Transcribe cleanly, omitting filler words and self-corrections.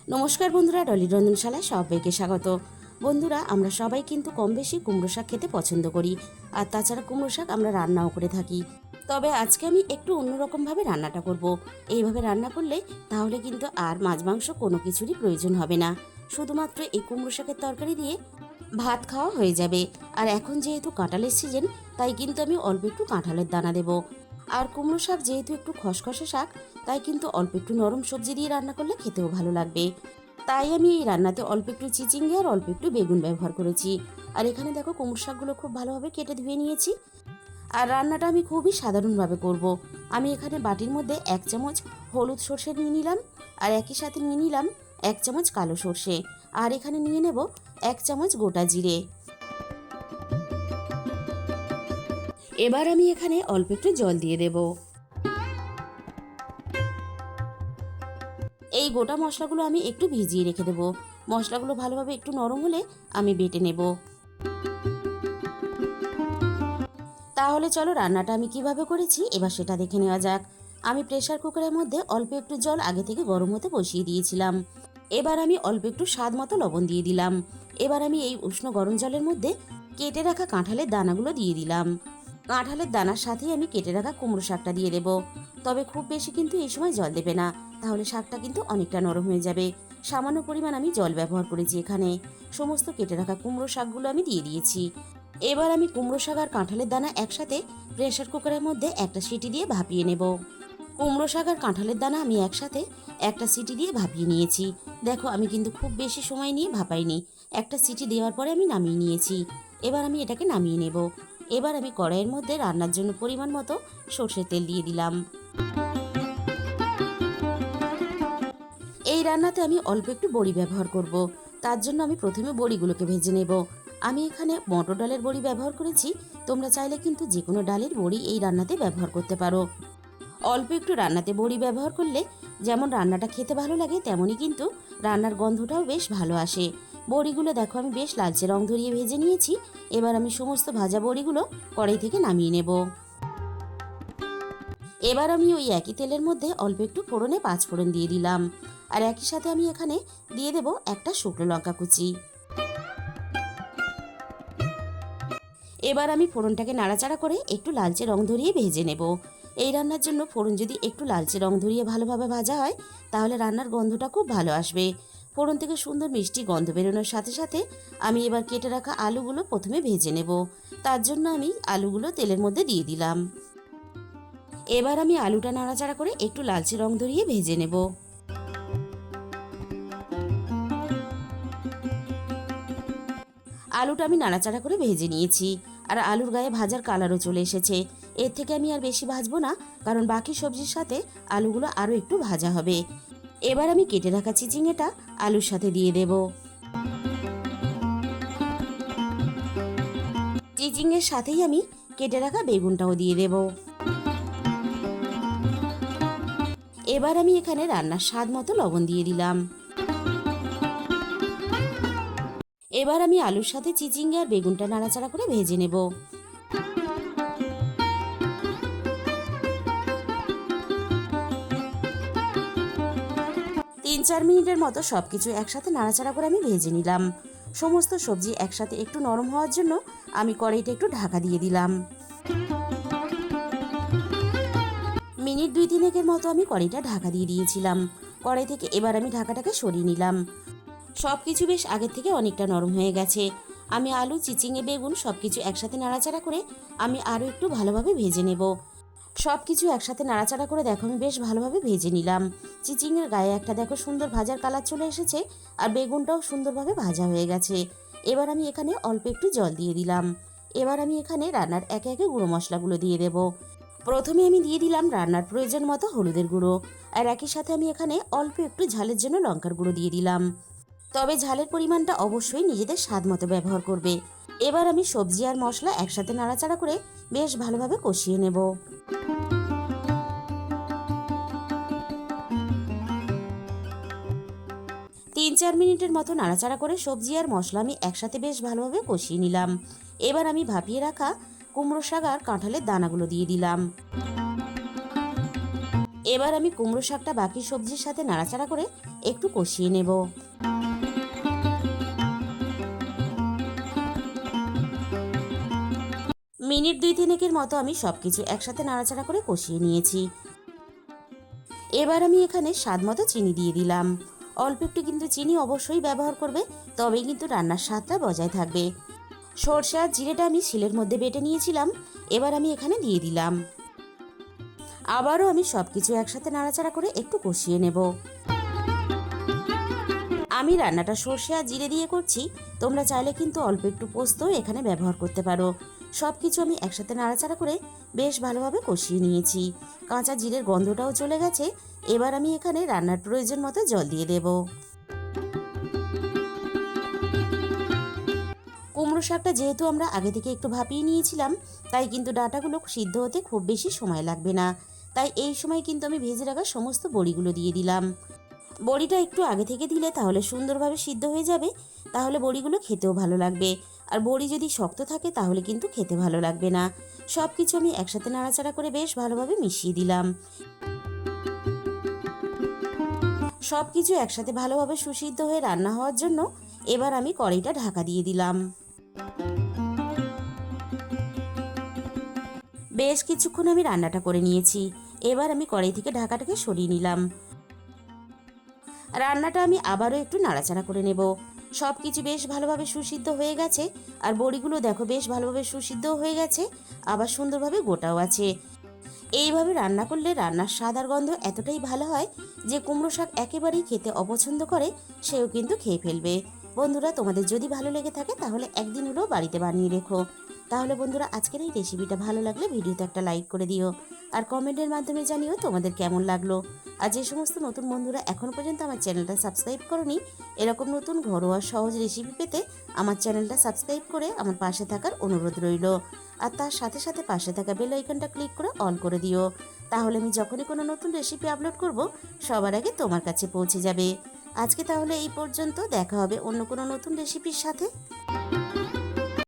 নমস্কার বন্ধুরা, ডলি রন্ধনশালায় সবাইকে স্বাগত। বন্ধুরা, আমরা সবাই কিন্তু কম বেশি কুমড়ো শাক খেতে পছন্দ করি, আর তাছাড়া কুমড়ো শাক আমরা রান্নাও করে থাকি। তবে আজকে আমি একটু অন্যরকমভাবে রান্নাটা করব। এইভাবে রান্না করলে তাহলে কিন্তু আর মাছ মাংস কোনো কিছুরই প্রয়োজন হবে না, শুধুমাত্র এই কুমড়ো শাকের তরকারি দিয়ে ভাত খাওয়া হয়ে যাবে। আর এখন যেহেতু কাঁঠালের সিজন, তাই কিন্তু আমি অল্প একটু কাঁঠালের দানা দেব। আর কুমড়ো শাক যেহেতু একটু খসখসে শাক, তাই কিন্তু অল্প একটু নরম সবজি দিয়ে রান্না করলে খেতেও ভালো লাগবে। তাই আমি এই রান্নাতে অল্প একটু চিচিঙ্গে আর অল্প একটু বেগুন ব্যবহার করেছি। আর এখানে দেখো, কুমড়ো শাকগুলো খুব ভালোভাবে কেটে ধুয়ে নিয়েছি। আর রান্নাটা আমি খুবই সাধারণভাবে করব। আমি এখানে বাটির মধ্যে 1 চামচ হলুদ সর্ষে নিয়ে নিলাম, আর একই সাথে নিয়ে নিলাম 1 চামচ কালো সর্ষে, আর এখানে নিয়ে নেব 1 চামচ গোটা জিরে। এবার আমি এখানে অল্প একটু জল দিয়ে দেব। এই গোটা মশলাগুলো আমি একটু ভিজিয়ে রেখে দেব। মশলাগুলো ভালোভাবে একটু নরম হলে আমি বেটে নেব। তাহলে চলো রান্নাটা আমি কিভাবে করেছি এবার সেটা দেখে নেওয়া যাক। আমি প্রেসার কুকারের মধ্যে অল্প একটু জল আগে থেকে গরম হতে বসিয়ে দিয়েছিলাম। এবার আমি অল্প একটু স্বাদ মতো লবণ দিয়ে দিলাম। এবার আমি এই উষ্ণ গরম জলের মধ্যে কেটে রাখা কাঁঠালের দানাগুলো দিয়ে দিলাম। কাঁঠালের দানার সাথেই আমি কেটে রাখা কুমড়ো শাকটা দিয়ে দেব। তবে খুব বেশি কিন্তু এই সময় জল দেবে না, তাহলে শাকটা কিন্তু অনেকটা নরম হয়ে যাবে। সামান্য পরিমাণ আমি জল ব্যবহার করেছি এখানে। সমস্ত কেটে রাখা কুমড়ো শাকগুলো আমি দিয়ে দিয়েছি। এবার আমি কুমড়ো শাক আর কাঁঠালের দানা একসাথে প্রেসার কুকারের মধ্যে একটা সিটি দিয়ে ভাপিয়ে নেব। কুমড়ো শাক আর কাঁঠালের দানা আমি একসাথে একটা সিটি দিয়ে ভাপিয়ে নিয়েছি। দেখো, আমি কিন্তু খুব বেশি সময় নিয়ে ভাপাইনি, একটা সিটি দেওয়ার পরে আমি নামিয়ে নিয়েছি। এবার আমি এটাকে নামিয়ে নেব। এবার আমি কড়াইয়ের মধ্যে রান্নার জন্য পরিমাণ মতো সর্ষের তেল দিয়ে দিলাম। এই রান্নাতে আমি অল্প একটু বড়ি ব্যবহার করব। তার জন্য আমি প্রথমে বড়িগুলোকে ভেজে নেব। আমি এখানে মটর ডালের বড়ি ব্যবহার করেছি, তোমরা চাইলে কিন্তু যে কোনো ডালের বড়ি এই রান্নাতে ব্যবহার করতে পারো। অল্প একটু রান্নাতে বড়ি ব্যবহার করলে যেমন রান্নাটা খেতে ভালো লাগে, তেমনই কিন্তু রান্নার গন্ধটাও বেশ ভালো আসে। বড়িগুলো দেখো, আমি বেশ লালচে রং ধরিয়ে ভেজে নিয়েছি। এবার আমি সমস্ত ভাজা বড়িগুলো কড়াই থেকে নামিয়ে নেব। এবার আমি ওই একই তেলের মধ্যে অল্প একটু ফোড়নে 5 ফোড়ন দিয়ে দিলাম, আর একই সাথে আমি এখানে দিয়ে দেব একটা শুকনো লঙ্কা কুচি। এবার আমি ফোড়নটাকে নাড়াচাড়া করে একটু লালচে রং ধরিয়ে ভেজে নেব। এই রান্নার জন্য ফোড়ন যদি একটু লালচে রং ধরিয়ে ভালোভাবে ভাজা হয়, তাহলে রান্নার গন্ধটা খুব ভালো আসবে। ফোড়ন থেকে সুন্দর মিষ্টি গন্ধ বেরোনোর সাথে সাথে আমি এবার কেটে রাখা আলুগুলো প্রথমে ভেজে নেব। তার জন্য আমি আলুগুলো তেলের মধ্যে দিয়ে দিলাম। এবার আমি আলুটা নাড়াচাড়া করে একটু লালচে রং ধরিয়ে ভেজে নেব। আলুটা আমি নাড়াচাড়া করে ভেজে নিয়েছি, আর আলুর গায়ে ভাজার কালারও চলে এসেছে। এর থেকে আমি আর বেশি ভাজবো না, কারণ বাকি সবজির সাথে আলুগুলো আরও একটু ভাজা হবে। এবার আমি কেটে রাখা চিচিঙ্গেটা আলুর সাথে দিয়ে দেব। চিচিঙ্গের সাথেই আমি কেটে রাখা বেগুনটাও দিয়ে দেব। এবার আমি এখানে রান্নার স্বাদ মতো লবণ দিয়ে দিলাম। এবার আমি আলুর সাথে চিচিঙ্গে আর বেগুনটা নাড়াচাড়া করে ভেজে নেব। 3-4 মিনিটের মতো সবকিছু একসাথে নাড়াচাড়া করে আমি ভেজে নিলাম। সমস্ত সবজি একসাথে একটু নরম হওয়ার জন্য আমি কড়াইটা একটু ঢাকা দিয়ে দিলাম। মিনিট 2-3 মতো আমি কড়াইটা ঢাকা দিয়ে দিয়েছিলাম। কড়াই থেকে এবার আমি ঢাকাটাকে সরিয়ে নিলাম। সবকিছু বেশ আগের থেকে অনেকটা নরম হয়ে গেছে। আমি আলু, চিচিঙ্গে, বেগুন সবকিছু একসাথে নাড়াচাড়া করে আমি আরও একটু ভালোভাবে ভেজে নেব। সবকিছু একসাথে নাড়াচাড়া করে দেখো, আমি বেশ ভালোভাবে ভেজে নিলাম। চিচিংয়ের গায়ে একটা দেখো সুন্দর ভাজার কালার চলে এসেছে, আর বেগুনটাও সুন্দরভাবে ভাজা হয়ে গেছে। এবার আমি এখানে অল্প একটু জল দিয়ে দিলাম। এবার আমি এখানে রান্নার একে একে গুঁড়ো মশলাগুলো দিয়ে দেব। প্রথমে আমি দিয়ে দিলাম রান্নার প্রয়োজন মতো হলুদের গুঁড়ো, আর একই সাথে আমি এখানে অল্প একটু ঝালের জন্য লঙ্কার গুঁড়ো দিয়ে দিলাম। তবে ঝালের পরিমাণটা অবশ্যই নিজেদের স্বাদ মতো ব্যবহার করবে। এবার আমি সবজি আর মশলা একসাথে নাড়াচাড়া করে বেশ ভালোভাবে কষিয়ে নেব। 3-4 মিনিটের মতো নাড়াচাড়া করে সবজি আর মশলা আমি একসাথে বেশ ভালোভাবে কষিয়ে নিলাম। এবার আমি ভাপিয়ে রাখা কুমড়ো শাক আর কাঁঠালের দানাগুলো দিয়ে দিলাম। এবার আমি কুমড়ো শাকটা বাকি সবজির সাথে নাড়াচাড়া করে একটু কষিয়ে নেব। মিনিট 2-3 মতো আমি সবকিছু একসাথে নাড়াচাড়া করে কষিয়ে নিয়েছি। এবার আমি এখানে স্বাদ মতো চিনি দিয়ে দিলাম। অল্প একটু কিন্তু চিনি অবশ্যই ব্যবহার করবে, তবেই কিন্তু রান্নার স্বাদটা বজায় থাকবে। সরষে আর জিরেটা আমি শিলের মধ্যে বেটে নিয়েছিলাম, এবার আমি এখানে দিয়ে দিলাম। আবারও আমি সবকিছু একসাথে নাড়াচাড়া করে একটু কষিয়ে নেব। আমি রান্নাটা সরষে আর জিরে দিয়ে করছি, তোমরা চাইলে কিন্তু অল্প একটু পোস্ত এখানে ব্যবহার করতে পারো। সব কিছু আমি একসাথে নাড়াচাড়া করে বেশ ভালোভাবে কষিয়ে নিয়েছি। কাঁচা জিরের গন্ধটাও চলে গেছে। এবার আমি এখানে রান্নার প্রয়োজন মতো জল দিয়ে দেব। কুমড়ো শাকটা যেহেতু আমরা আগে থেকে একটু ভাপিয়ে নিয়েছিলাম, তাই কিন্তু ডাঁটাগুলো সিদ্ধ হতে খুব বেশি সময় লাগবে না। তাই এই সময় কিন্তু আমি ভেজে রাখা সমস্ত বড়িগুলো দিয়ে দিলাম। বড়িটা একটু আগে থেকে দিলে তাহলে সুন্দরভাবে সিদ্ধ হয়ে যাবে, তাহলে বড়িগুলো খেতেও ভালো লাগবে। আর বড়ি যদি শক্ত থাকে তাহলে কিন্তু খেতে ভালো লাগবে না। সব কিছু আমি একসাথে নাড়াচাড়া করে বেশ ভালোভাবে মিশিয়ে দিলাম। সব কিছু একসাথে ভালোভাবে সুসিদ্ধ হয়ে রান্না হওয়ার জন্য এবার আমি কড়াইটা ঢাকা দিয়ে দিলাম। বেশ কিছুক্ষণ আমি রান্নাটা করে নিয়েছি। এবার আমি কড়াই থেকে ঢাকাটাকে সরিয়ে নিলাম। রান্নাটা আমি আবারও একটু নাড়াচাড়া করে নেব। সব কিছু বেশ ভালোভাবে সুসিদ্ধ হয়ে গেছে, আর বড়িগুলো দেখো বেশ ভালোভাবে সুসিদ্ধ হয়ে গেছে, আবার সুন্দরভাবে গোটাও আছে। এইভাবে রান্না করলে রান্নার স্বাদ আর গন্ধ এতটাই ভালো হয় যে কুমড়ো শাক একেবারেই খেতে অপছন্দ করে সেও কিন্তু খেয়ে ফেলবে। বন্ধুরা, তোমাদের যদি ভালো লেগে থাকে তাহলে একদিন হলেও বাড়িতে বানিয়ে রেখো। তাহলে বন্ধুরা, আজকের এই রেসিপিটা ভালো লাগলে ভিডিওতে একটা লাইক করে দিও, আর কমেন্টের মাধ্যমে জানিও তোমাদের কেমন লাগলো। আর যে সমস্ত নতুন বন্ধুরা এখন পর্যন্ত আমার চ্যানেলটা সাবস্ক্রাইব করোনি, এরকম নতুন ঘরোয়া সহজ রেসিপি পেতে আমার চ্যানেলটা সাবস্ক্রাইব করে আমার পাশে থাকার অনুরোধ রইল। আর তার সাথে সাথে পাশে থাকা বেল আইকনটা ক্লিক করে অল করে দিও, তাহলে আমি যখনই কোনো নতুন রেসিপি আপলোড করব সবার আগে তোমার কাছে পৌঁছে যাবে। আজকে তাহলে এই পর্যন্ত, দেখা হবে অন্য কোনো নতুন রেসিপির সাথে।